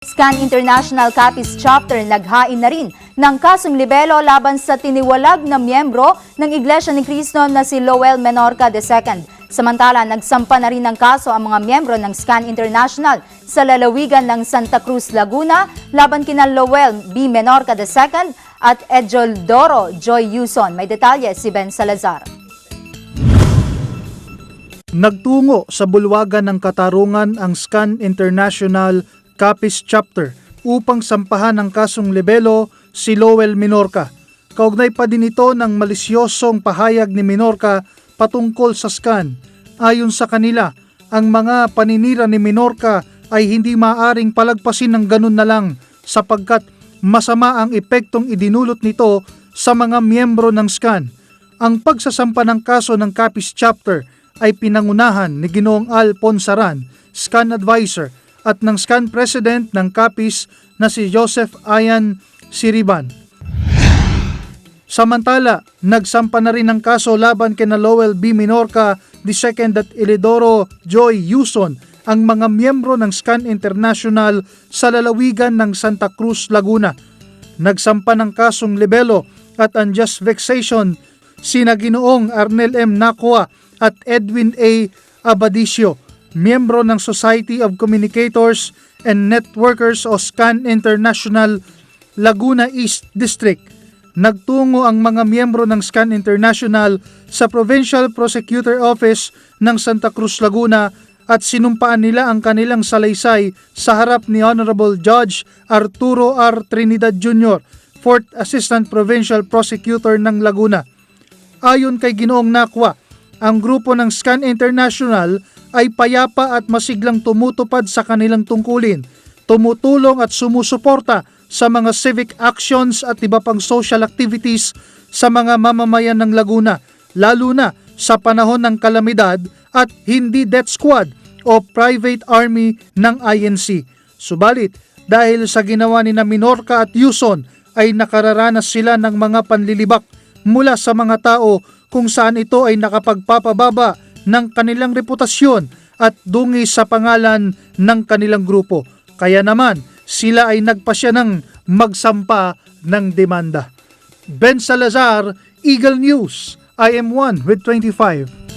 SCAN International Capiz Chapter naghain na rin ng kasong libelo laban sa tiniwalag na miyembro ng Iglesia ni Cristo na si Lowell Menorca II. Samantala, nagsampa na rin ng kaso ang mga miyembro ng SCAN International sa lalawigan ng Santa Cruz, Laguna laban kina Lowell B. Menorca II at Edjoldoro Joy Yuson. May detalye si Ben Salazar. Nagtungo sa bulwagan ng katarungan ang SCAN International Capiz Chapter upang sampahan ng kasong libelo si Lowell Menorca. Kaugnay pa din ito ng malisyosong pahayag ni Menorca patungkol sa SCAN. Ayon sa kanila, ang mga paninira ni Menorca ay hindi maaring palagpasin ng ganun na lang sapagkat masama ang epektong idinulot nito sa mga miyembro ng SCAN. Ang pagsasampa ng kaso ng Capiz Chapter ay pinangunahan ni Ginoong Al Ponsaran, SCAN Advisor, at ng SCAN President ng Capiz na si Joseph Ayan Siriban. Samantala, nagsampa na rin ng kaso laban kina Lowell B. Menorca II at Elidoro Joy Yuson, ang mga miyembro ng SCAN International sa lalawigan ng Santa Cruz, Laguna. Nagsampa ng kasong libelo at unjust vexation sina Ginoong Arnel M. Nacua at Edwin A. Abadicio, miyembro ng Society of Communicators and Networkers o SCAN International Laguna East District. Nagtungo ang mga miyembro ng SCAN International sa Provincial Prosecutor Office ng Santa Cruz, Laguna at sinumpaan nila ang kanilang salaysay sa harap ni Honorable Judge Arturo R. Trinidad Jr., 4th Assistant Provincial Prosecutor ng Laguna. Ayon kay Ginoong Nacua, ang grupo ng SCAN International ay payapa at masiglang tumutupad sa kanilang tungkulin, tumutulong at sumusuporta sa mga civic actions at iba pang social activities sa mga mamamayan ng Laguna, lalo na sa panahon ng kalamidad at hindi death squad o private army ng INC. Subalit, dahil sa ginawa ni Menorca at Yuson ay nakararanas sila ng mga panlilibak mula sa mga tao kung saan ito ay nakapagpapababa ng kanilang reputasyon at dungi sa pangalan ng kanilang grupo. Kaya naman, sila ay nagpasya ng magsampa ng demanda. Ben Salazar, Eagle News, IM1 with 25.